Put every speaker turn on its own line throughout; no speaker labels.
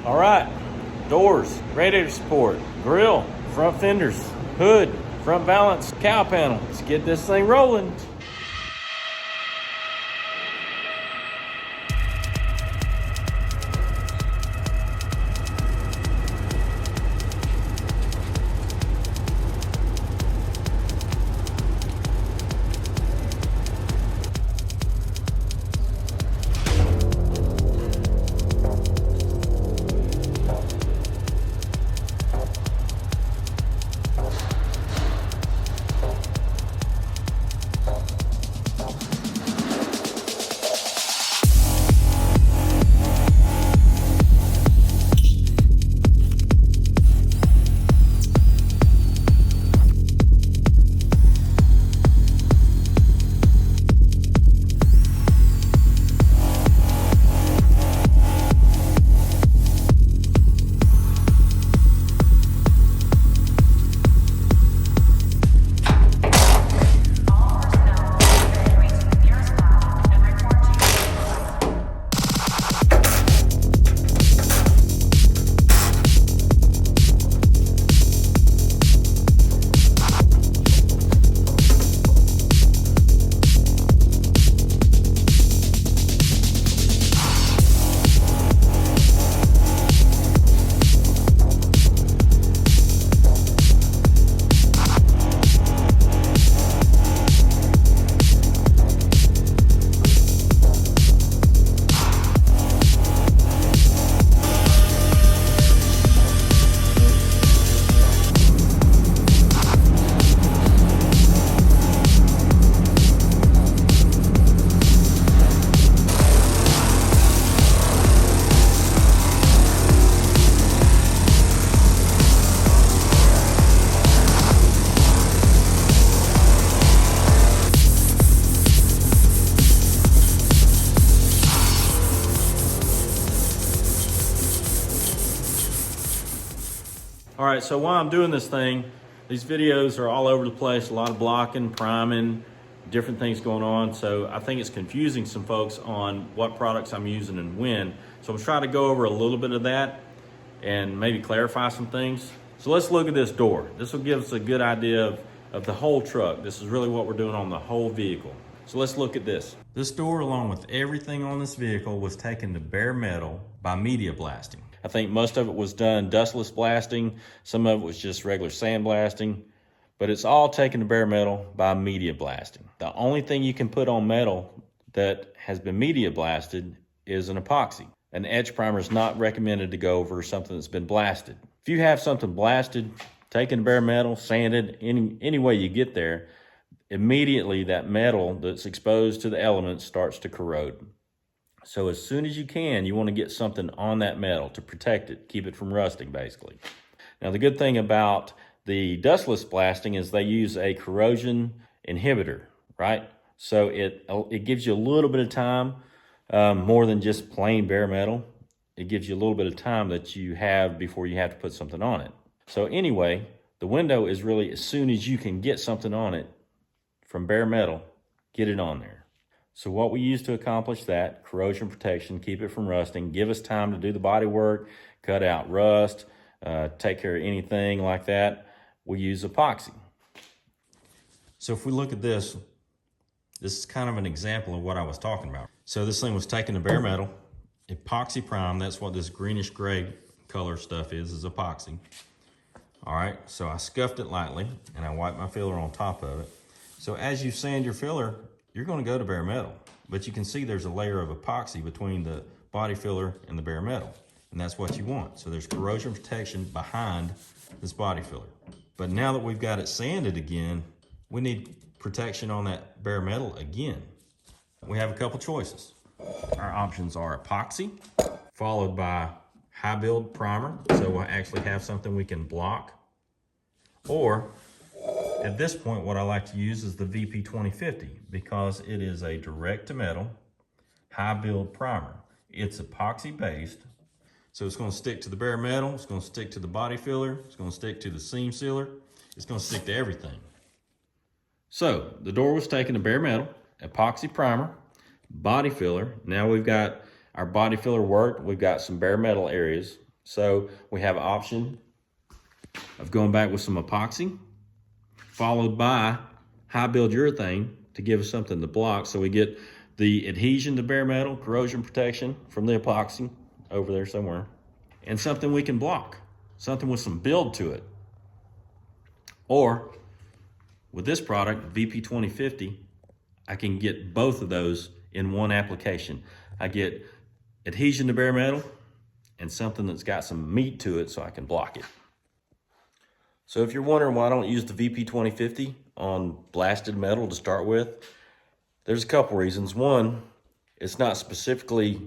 All right, doors, radiator support, grill, front fenders, hood, front balance, cowl panel. Let's get this thing rolling. All right, so while I'm doing this thing, these videos are all over the place, a lot of blocking, priming, different things going on. So I think it's confusing some folks on what products I'm using and when. So I'm trying to go over a little bit of that and maybe clarify some things. So let's look at this door. This will give us a good idea of the whole truck. This is really what we're doing on the whole vehicle. So let's look at this. This door, along with everything on this vehicle, was taken to bare metal by media blasting. I think most of it was done dustless blasting. Some of it was just regular sandblasting, but it's all taken to bare metal by media blasting. The only thing you can put on metal that has been media blasted is an epoxy. An etch primer is not recommended to go over something that's been blasted. If you have something blasted, taken to bare metal, sanded, any way you get there, immediately that metal that's exposed to the elements starts to corrode. So as soon as you can, you want to get something on that metal to protect it, keep it from rusting basically. Now the good thing about the dustless blasting is they use a corrosion inhibitor, right? So it gives you a little bit of time, more than just plain bare metal. It gives you a little bit of time that you have before you have to put something on it. So anyway, the window is really as soon as you can get something on it from bare metal, get it on there. So what we use to accomplish that, corrosion protection, keep it from rusting, give us time to do the body work, cut out rust, take care of anything like that, we use epoxy. So if we look at this is kind of an example of what I was talking about. So this thing was taken to bare metal, epoxy prime, that's what this greenish gray color stuff is epoxy. All right, so I scuffed it lightly and I wiped my filler on top of it. So as you sand your filler, you're going to go to bare metal, but you can see there's a layer of epoxy between the body filler and the bare metal, and that's what you want. So there's corrosion protection behind this body filler. But now that we've got it sanded again, we need protection on that bare metal again. We have a couple choices. Our options are epoxy, followed by high build primer, so we'll actually have something we can block, or at this point, what I like to use is the VP 2050 because it is a direct to metal, high build primer. It's epoxy based, so it's going to stick to the bare metal, it's going to stick to the body filler, it's going to stick to the seam sealer, it's going to stick to everything. So the door was taken to bare metal, epoxy primer, body filler. Now we've got our body filler worked, we've got some bare metal areas. So we have an option of going back with some epoxy, followed by high build urethane to give us something to block. So we get the adhesion to bare metal, corrosion protection from the epoxy over there somewhere, and something we can block, something with some build to it. Or with this product, VP 2050, I can get both of those in one application. I get adhesion to bare metal and something that's got some meat to it so I can block it. So if you're wondering why I don't use the VP 2050 on blasted metal to start with, there's a couple reasons. One, it's not specifically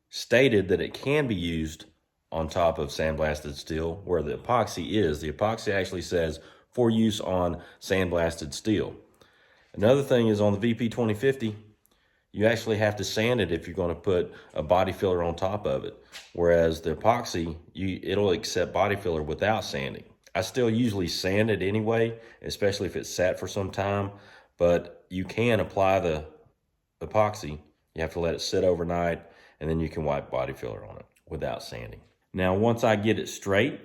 stated that it can be used on top of sandblasted steel where the epoxy is. The epoxy actually says for use on sandblasted steel. Another thing is on the VP 2050, you actually have to sand it if you're going to put a body filler on top of it. Whereas the epoxy, it'll accept body filler without sanding. I still usually sand it anyway, especially if it's sat for some time, but you can apply the epoxy. You have to let it sit overnight, and then you can wipe body filler on it without sanding. Now, once I get it straight,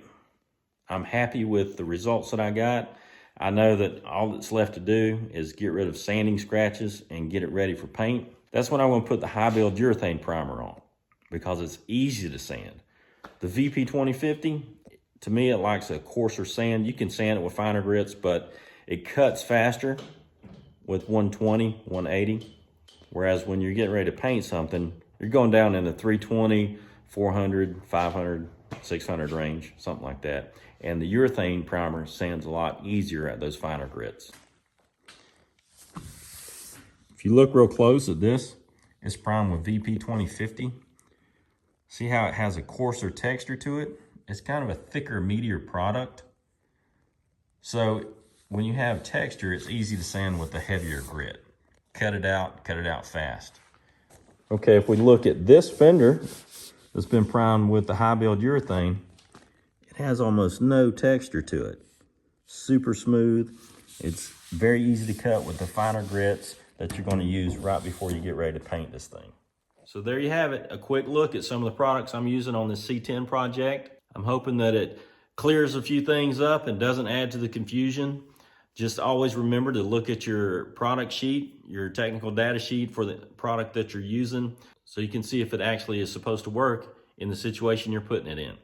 I'm happy with the results that I got. I know that all that's left to do is get rid of sanding scratches and get it ready for paint. That's when I'm going to put the high build urethane primer on because it's easy to sand. The VP 2050, to me, it likes a coarser sand. You can sand it with finer grits, but it cuts faster with 120, 180. Whereas when you're getting ready to paint something, you're going down in the 320, 400, 500, 600 range, something like that. And the urethane primer sands a lot easier at those finer grits. If you look real close at this, it's primed with VP 2050. See how it has a coarser texture to it? It's kind of a thicker, meatier product. So when you have texture, it's easy to sand with a heavier grit. Cut it out fast. Okay, if we look at this fender that's been primed with the high build urethane, it has almost no texture to it. Super smooth. It's very easy to cut with the finer grits that you're going to use right before you get ready to paint this thing. So there you have it, a quick look at some of the products I'm using on this C10 project. I'm hoping that it clears a few things up and doesn't add to the confusion. Just always remember to look at your product sheet, your technical data sheet for the product that you're using, so you can see if it actually is supposed to work in the situation you're putting it in.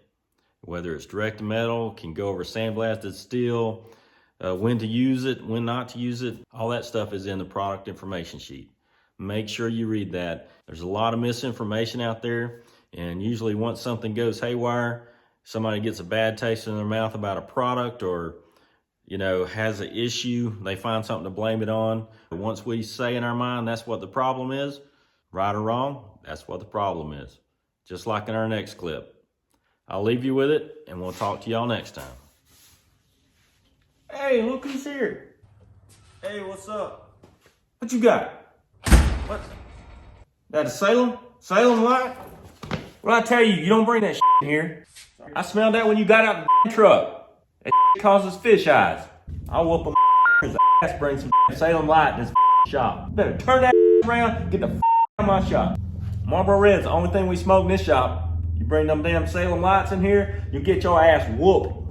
Whether it's direct to metal, can go over sandblasted steel, when to use it, when not to use it, all that stuff is in the product information sheet. Make sure you read that. There's a lot of misinformation out there, and usually once something goes haywire, somebody gets a bad taste in their mouth about a product or has an issue, they find something to blame it on. Once we say in our mind that's what the problem is, right or wrong, that's what the problem is. Just like in our next clip. I'll leave you with it, and we'll talk to y'all next time. Hey, look who's here. Hey, what's up? What you got? What? That a Salem? Salem light? Well, I tell you, you don't bring that shit in here. I smelled that when you got out the truck. That shit causes fish eyes. I'll whoop a ass, bring some Salem light in this shop. Better turn that around, get the out of my shop. Marlboro Red's the only thing we smoke in this shop. You bring them damn Salem lights in here, you'll get your ass whooped.